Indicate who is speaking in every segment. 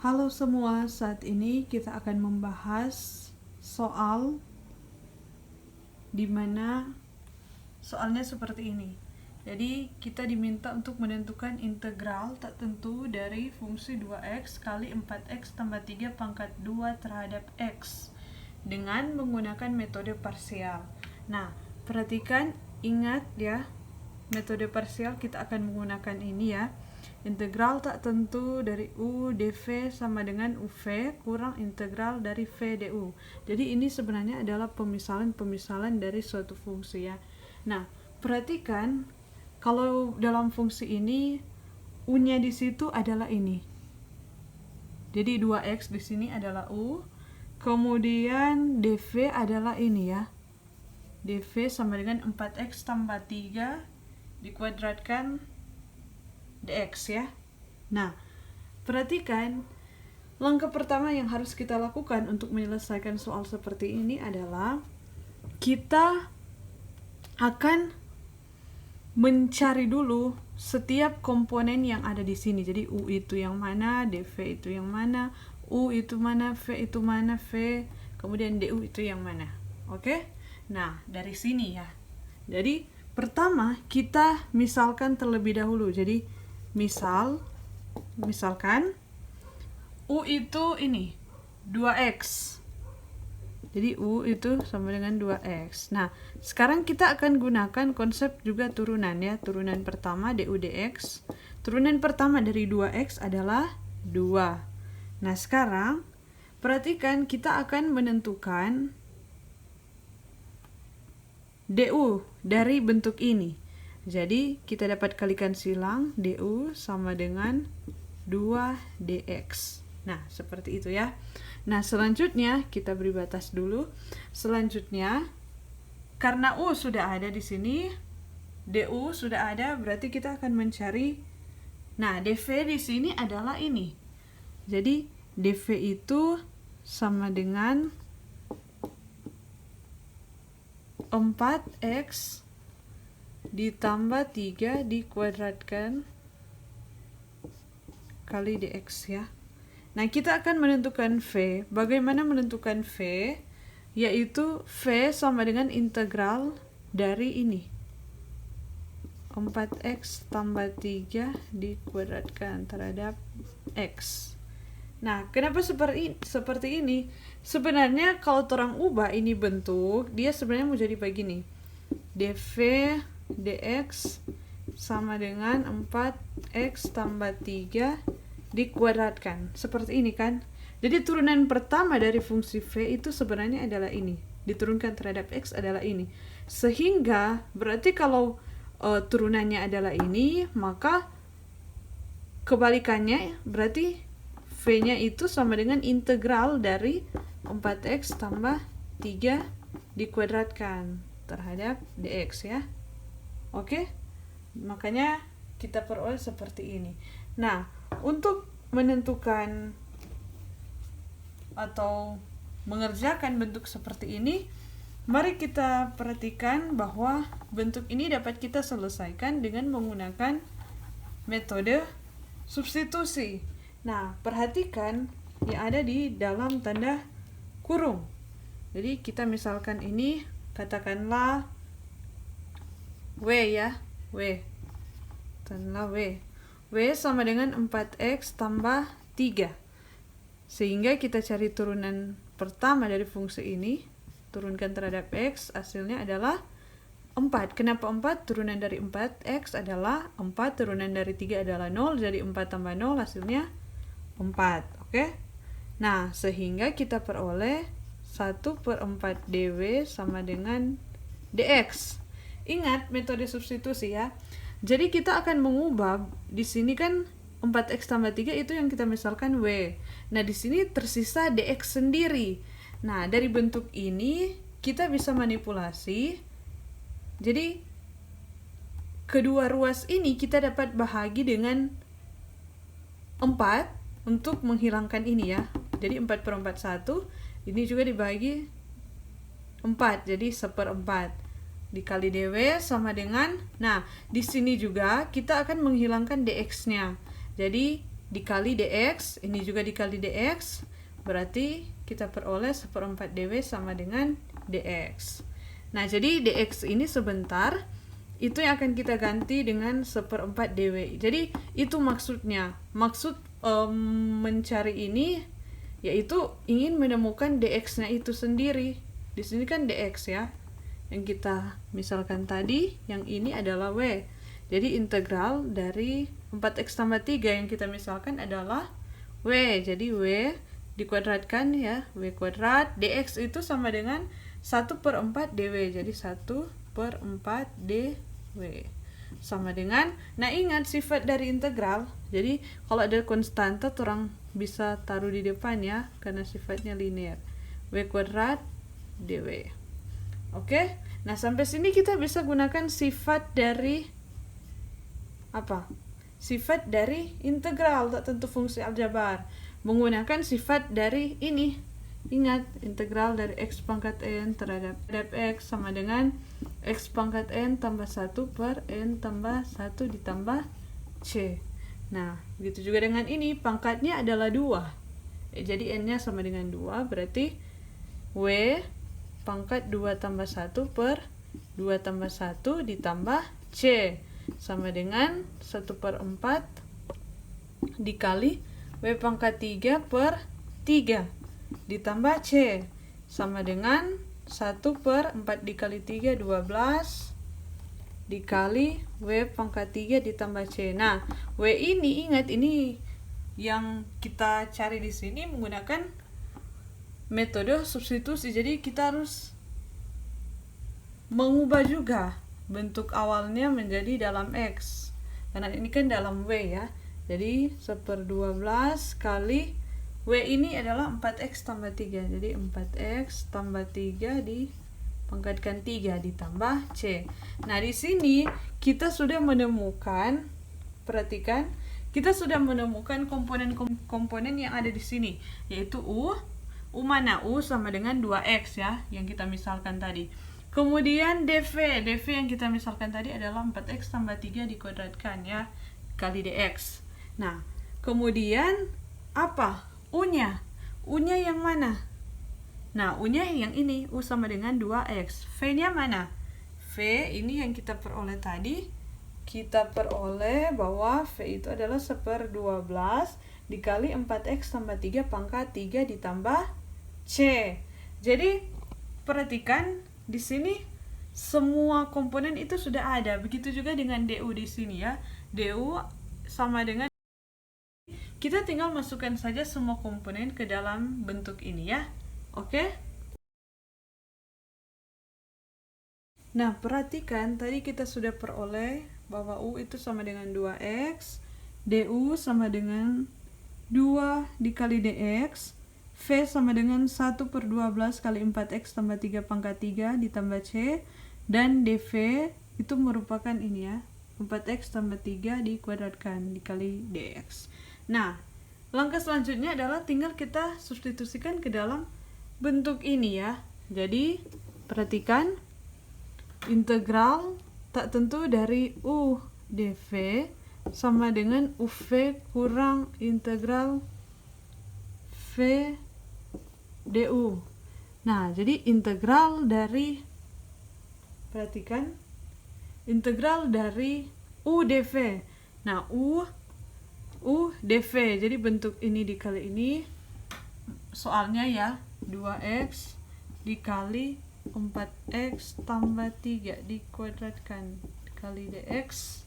Speaker 1: Halo semua, saat ini kita akan membahas soal dimana soalnya seperti ini. Jadi kita diminta untuk menentukan integral tak tentu dari fungsi 2x kali 4x tambah 3 pangkat 2 terhadap x dengan menggunakan metode parsial. Nah, perhatikan, ingat ya, metode parsial kita akan menggunakan ini ya. Integral tak tentu dari U dV sama dengan UV kurang integral dari V du. Jadi ini sebenarnya adalah pemisalan dari suatu fungsi ya. Nah, perhatikan kalau dalam fungsi ini U-nya di situ adalah ini. Jadi 2x di sini adalah U, kemudian dV adalah ini ya. dV sama dengan 4x tambah 3 dikuadratkan dx ya. Nah, perhatikan langkah pertama yang harus kita lakukan untuk menyelesaikan soal seperti ini adalah kita akan mencari dulu setiap komponen yang ada di sini. Jadi U itu yang mana, dV itu yang mana, U itu mana, V itu mana, V, kemudian du itu yang mana. Oke? Nah, dari sini ya. Jadi, pertama kita misalkan terlebih dahulu. Jadi, misalkan U itu ini 2x. Jadi U itu sama dengan 2x. Nah, sekarang kita akan gunakan konsep juga turunan ya. Turunan pertama du dx. Turunan pertama dari 2x adalah 2. Nah, sekarang perhatikan kita akan menentukan du dari bentuk ini. Jadi kita dapat kalikan silang du sama dengan 2 dx. Nah, seperti itu ya. Nah, selanjutnya kita beri batas dulu. Selanjutnya, karena u sudah ada di sini, du sudah ada, berarti kita akan mencari. Nah, dv di sini adalah ini. Jadi dv itu sama dengan 4x ditambah 3 dikuadratkan kali dx ya. Nah, kita akan menentukan V. Bagaimana menentukan V? Yaitu V sama dengan integral dari ini. 4x tambah 3 dikuadratkan terhadap x. Nah, kenapa seperti ini? Sebenarnya kalau orang ubah ini bentuk, dia sebenarnya mau jadi begini. dv dx sama dengan 4x tambah 3 dikuadratkan. Seperti ini kan. Jadi turunan pertama dari fungsi V itu sebenarnya adalah ini. Diturunkan terhadap X adalah ini. Sehingga berarti kalau turunannya adalah ini, maka kebalikannya berarti V-nya itu sama dengan integral dari 4x tambah 3 dikuadratkan terhadap dx ya. Oke? Makanya kita peroleh seperti ini. Nah, untuk menentukan atau mengerjakan bentuk seperti ini, mari kita perhatikan bahwa bentuk ini dapat kita selesaikan dengan menggunakan metode substitusi. Nah, perhatikan yang ada di dalam tanda kurung. Jadi kita misalkan ini, katakanlah W ya, W. Katakanlah W. W sama dengan 4x tambah 3. Sehingga kita cari turunan pertama dari fungsi ini, turunkan terhadap x, hasilnya adalah 4. Kenapa 4? Turunan dari 4x adalah 4, turunan dari 3 adalah 0, jadi 4 tambah 0 hasilnya 4. Oke? Nah, sehingga kita peroleh 1/4 dw sama dengan dx. Ingat metode substitusi ya. Jadi kita akan mengubah, di sini kan 4x tambah 3 itu yang kita misalkan W. Nah, di sini tersisa dx sendiri. Nah, dari bentuk ini kita bisa manipulasi. Jadi kedua ruas ini kita dapat bahagi dengan 4 untuk menghilangkan ini ya. Jadi 4/4 1, ini juga dibagi 4, jadi 1/4. Dikali dw sama dengan, nah di sini juga kita akan menghilangkan dx-nya. Jadi dikali dx, ini juga dikali dx, berarti kita peroleh 1/4 dw sama dengan dx. Nah, jadi dx ini sebentar, itu yang akan kita ganti dengan 1/4 dw. Jadi itu maksudnya, maksud mencari ini yaitu ingin menemukan dx-nya itu sendiri. Di sini kan dx ya, yang kita misalkan tadi, yang ini adalah w. Jadi integral dari 4x tambah 3 yang kita misalkan adalah w. Jadi w dikuadratkan ya, w kuadrat, dx itu sama dengan 1/4 dw. Jadi 1/4 dw sama dengan, nah ingat sifat dari integral, jadi kalau ada konstanta orang bisa taruh di depan ya, karena sifatnya linear, w kuadrat dw. Oke, nah sampai sini kita bisa gunakan sifat dari apa? Sifat dari integral, tak tentu fungsi aljabar, menggunakan sifat dari ini. Ingat, integral dari x pangkat n terhadap x sama dengan x pangkat n tambah 1 per n tambah 1 ditambah c. Nah, begitu juga dengan ini, pangkatnya adalah 2. Jadi n-nya sama dengan 2, berarti w pangkat 2 tambah 1 per 2 tambah 1 ditambah c sama dengan 1/4 dikali w pangkat 3 per 3 ditambah c sama dengan 1/4 dikali 3, 12 dikali w pangkat 3 ditambah c. Nah, w ini ingat, ini yang kita cari di sini menggunakan metode substitusi. Jadi kita harus mengubah juga bentuk awalnya menjadi dalam x, karena ini kan dalam w ya. Jadi 1/12 kali w ini adalah 4x tambah 3. Jadi 4x tambah 3 dipangkatkan 3 ditambah c. Nah, di sini kita sudah menemukan, perhatikan, kita sudah menemukan komponen-komponen yang ada di sini, yaitu u mana? U sama dengan 2x ya, yang kita misalkan tadi. Kemudian dv yang kita misalkan tadi adalah 4x tambah 3 dikuadratkan ya, kali dx. Nah, kemudian apa? U-nya yang mana? Nah, U-nya yang ini, U sama dengan 2x. V-nya mana? V ini yang kita peroleh tadi. Kita peroleh bahwa V itu adalah 1/12 dikali 4x tambah 3 pangkat 3 ditambah C. Jadi, perhatikan di sini semua komponen itu sudah ada. Begitu juga dengan DU di sini ya. DU sama dengan, kita tinggal masukkan saja semua komponen ke dalam bentuk ini ya. Oke? Nah, perhatikan tadi kita sudah peroleh bahwa U itu sama dengan 2x, DU sama dengan 2 dikali dx, V sama dengan 1/12 kali 4x tambah 3 pangkat 3 ditambah C, dan DV itu merupakan ini ya, 4x tambah 3 dikuadratkan dikali dx. Nah, langkah selanjutnya adalah tinggal kita substitusikan ke dalam bentuk ini ya. Jadi, perhatikan, integral tak tentu dari U dv sama dengan UV kurang integral V du. Nah, jadi integral dari, perhatikan, integral dari U dv. Nah, U dv, jadi bentuk ini dikali ini, soalnya ya, 2x dikali 4x tambah 3 dikuadratkan kali dx.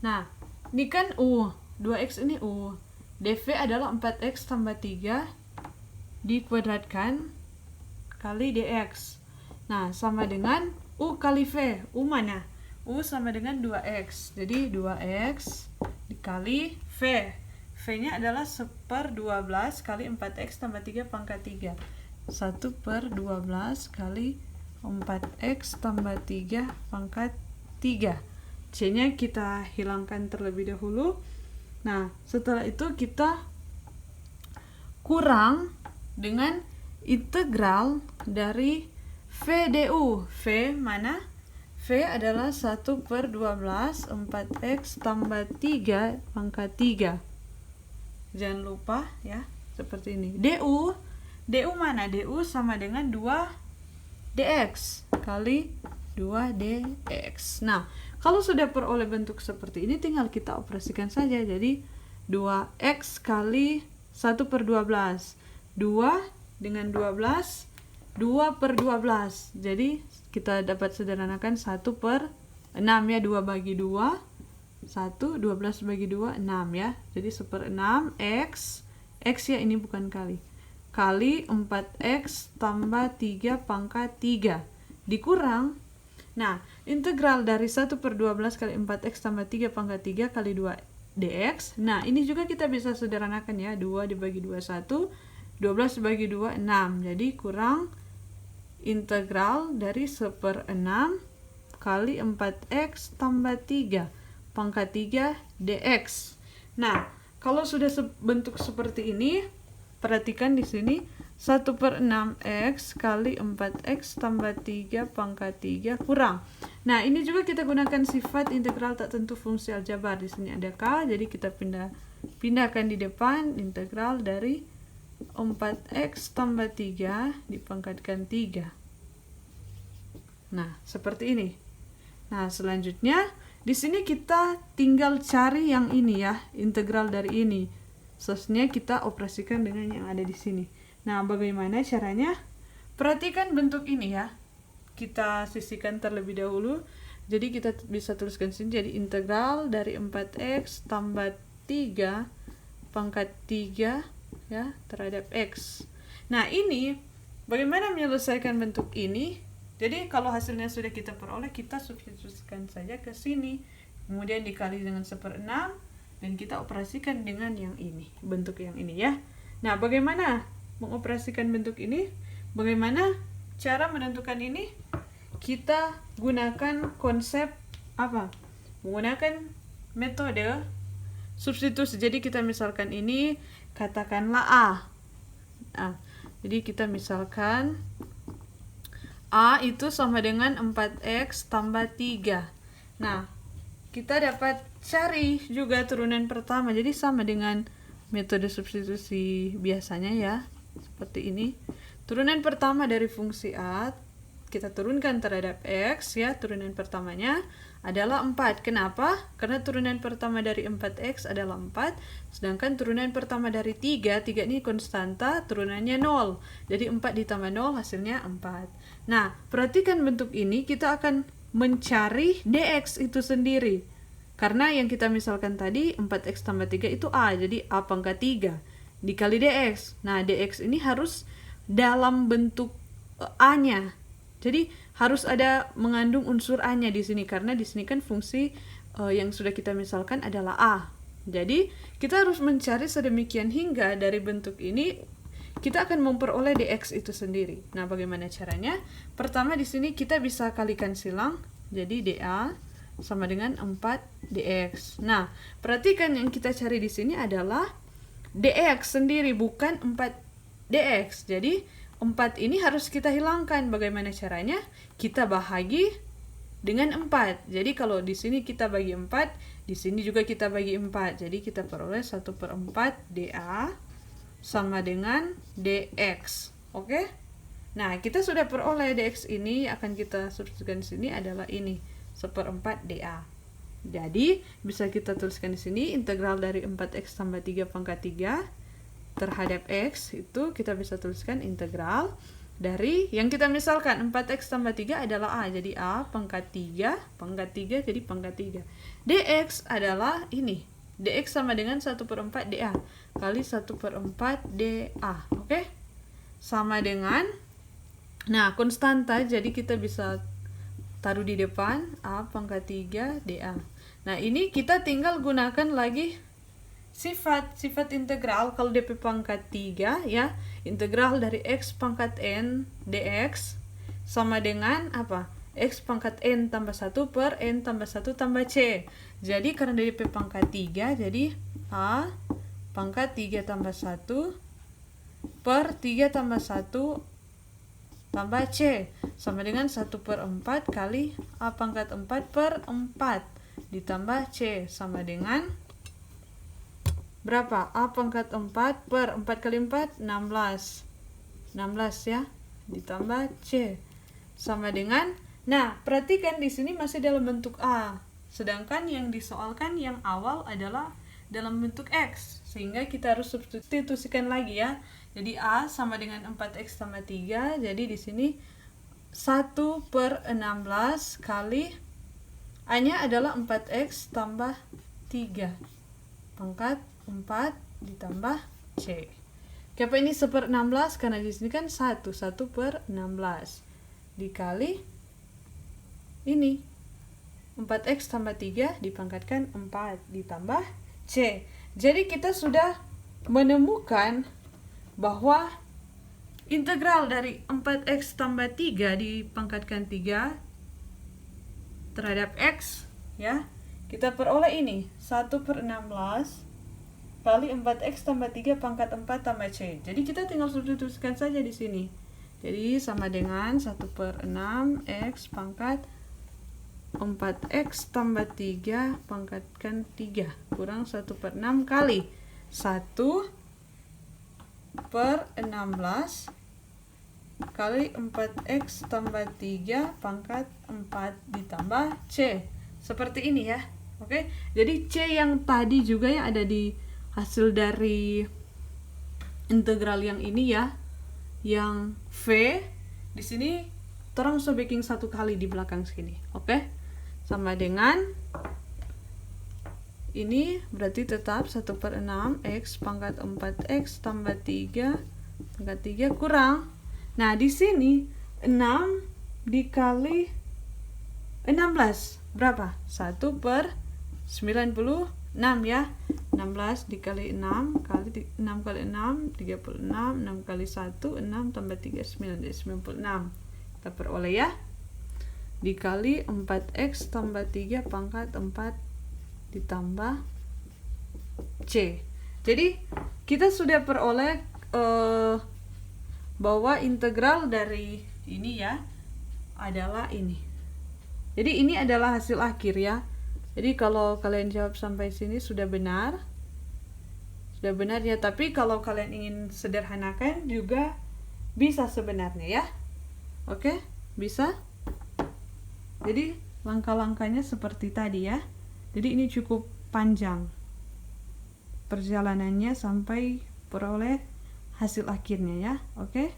Speaker 1: Nah, ini kan U, 2x ini U, dv adalah 4x tambah 3 dikuadratkan kali dx. Nah, sama dengan U kali V. U mana? U sama dengan 2x, jadi 2x dikali V. V-nya adalah 1/12 kali 4x tambah 3 pangkat 3. 1/12 kali 4x tambah 3 pangkat 3. C-nya kita hilangkan terlebih dahulu. Nah, setelah itu kita kurang dengan integral dari V du. V mana? V adalah 1/12 4x tambah 3 pangkat 3. Jangan lupa ya, seperti ini. DU mana? DU sama dengan 2dx kali 2dx. Nah, kalau sudah peroleh bentuk seperti ini, tinggal kita operasikan saja. Jadi 2x kali 1/12. 2 dengan 12, 2/12. Jadi kita dapat sederhanakan 1/6 ya, 2 bagi 2 1, 12 bagi 2 6 ya. Jadi 1/6 x ya, ini bukan kali 4x tambah 3 pangkat 3 dikurang. Nah, integral dari 1/12 kali 4x tambah 3 pangkat 3 kali 2 dx. Nah, ini juga kita bisa sederhanakan ya, 2 dibagi 2 1, 12 dibagi 2 6. Jadi kurang integral dari 1/6 kali 4x tambah 3 pangkat 3 dx. Nah, kalau sudah bentuk seperti ini, perhatikan di sini 1/6x kali 4x tambah 3 pangkat 3 kurang. Nah, ini juga kita gunakan sifat integral tak tentu fungsi aljabar. Di sini ada k, jadi kita pindahkan di depan integral dari 4x tambah 3 dipangkatkan 3. Nah, seperti ini. Nah, selanjutnya di sini kita tinggal cari yang ini ya, integral dari ini. Selanjutnya kita operasikan dengan yang ada di sini. Nah, bagaimana caranya? Perhatikan bentuk ini ya. Kita sisihkan terlebih dahulu. Jadi kita bisa tuliskan sini, jadi integral dari 4x tambah 3 pangkat 3 ya terhadap x. Nah, ini bagaimana menyelesaikan bentuk ini? Jadi kalau hasilnya sudah kita peroleh, kita substitusikan saja ke sini, kemudian dikali dengan 1/6 dan kita operasikan dengan yang ini, bentuk yang ini ya. Nah, bagaimana mengoperasikan bentuk ini? Bagaimana cara menentukan ini? Kita gunakan konsep apa? Menggunakan metode substitusi. Jadi kita misalkan ini katakanlah A. Jadi kita misalkan A itu sama dengan 4x tambah 3. Nah, kita dapat cari juga turunan pertama. Jadi sama dengan metode substitusi biasanya ya. Seperti ini. Turunan pertama dari fungsi A kita turunkan terhadap x ya. Turunan pertamanya adalah 4. Kenapa? Karena turunan pertama dari 4x adalah 4. Sedangkan turunan pertama dari 3 ini konstanta, turunannya 0. Jadi 4 ditambah 0 hasilnya 4. Nah, perhatikan bentuk ini, kita akan mencari dx itu sendiri. Karena yang kita misalkan tadi 4x tambah 3 itu A, jadi A pangkat 3 dikali dx. Nah, dx ini harus dalam bentuk A-nya. Jadi harus ada mengandung unsur A-nya di sini, karena di sini kan fungsi yang sudah kita misalkan adalah A. Jadi kita harus mencari sedemikian hingga dari bentuk ini kita akan memperoleh dx itu sendiri. Nah, bagaimana caranya? Pertama di sini kita bisa kalikan silang. Jadi dA sama dengan 4dx. Nah, perhatikan yang kita cari di sini adalah dx sendiri, bukan 4dx. Jadi 4 ini harus kita hilangkan. Bagaimana caranya? Kita bahagi dengan 4. Jadi kalau di sini kita bagi 4, di sini juga kita bagi 4. Jadi kita peroleh 1/4 dA sama dengan dx. Oke? Nah, kita sudah peroleh dx ini, akan kita substitusikan di sini adalah ini, 1/4 dA. Jadi, bisa kita tuliskan di sini integral dari 4x tambah 3 pangkat 3 terhadap x, itu kita bisa tuliskan integral dari yang kita misalkan 4x tambah 3 adalah A, jadi A pangkat 3 jadi pangkat 3. Dx adalah ini, dx sama dengan 1/4 dA kali 1/4 dA. Oke? Sama dengan, nah, konstanta, jadi kita bisa taruh di depan A pangkat 3 dA. Nah, ini kita tinggal gunakan lagi sifat integral. Kalau dp pangkat 3 ya, integral dari x pangkat n dx sama dengan apa? X pangkat n tambah 1 per n tambah 1 tambah c. Jadi karena dp pangkat 3, jadi A pangkat 3 tambah 1 per 3 tambah 1 tambah c sama dengan 1/4 kali A pangkat 4 per 4 ditambah c sama dengan berapa? A pangkat 4 per 4 kali 4, 16. 16 ya, ditambah C. Sama dengan, nah perhatikan di sini masih dalam bentuk A. Sedangkan yang disoalkan yang awal adalah dalam bentuk X. Sehingga kita harus substitusikan lagi ya. Jadi A sama dengan 4X tambah 3. Jadi di sini 1 per 16 kali A-nya adalah 4X tambah 3. Pangkat 4 ditambah C. Kenapa ini 1 per 16? Karena di sini kan 1 per 16. Dikali ini. 4X tambah 3 dipangkatkan 4 ditambah C. Jadi kita sudah menemukan bahwa integral dari 4X tambah 3 dipangkatkan 3 terhadap X ya, kita peroleh ini 1 per 16 kali 4X tambah 3 pangkat 4 tambah C. Jadi kita tinggal substitusikan saja di sini. Jadi sama dengan 1 per 6X pangkat 4X tambah 3 pangkatkan 3 kurang 1 per 6 kali 1 per 16 kali 4X tambah 3 pangkat 4 ditambah C. Seperti ini ya. Oke. Jadi C yang tadi juga yang ada di hasil dari integral yang ini ya. Yang V di sini terang baking 1 kali di belakang sini. Oke. Sama dengan ini berarti tetap 1 per 6 X pangkat 4X tambah 3 pangkat 3 kurang. Nah di sini 6 dikali 16 berapa? 1 per 96 ya. 16 dikali 6 kali 6 kali 6 36, 6 kali 1 6 tambah 3 9 jadi 96. Kita peroleh ya. Dikali 4X tambah 3 pangkat 4 ditambah C. Jadi kita sudah peroleh bahwa integral dari ini ya adalah ini. Jadi ini adalah hasil akhir ya. Jadi kalau kalian jawab sampai sini sudah benar. Sudah benar ya, tapi kalau kalian ingin sederhanakan juga bisa sebenarnya ya. Oke, bisa. Jadi langkah-langkahnya seperti tadi ya. Jadi ini cukup panjang perjalanannya sampai peroleh hasil akhirnya ya. Oke.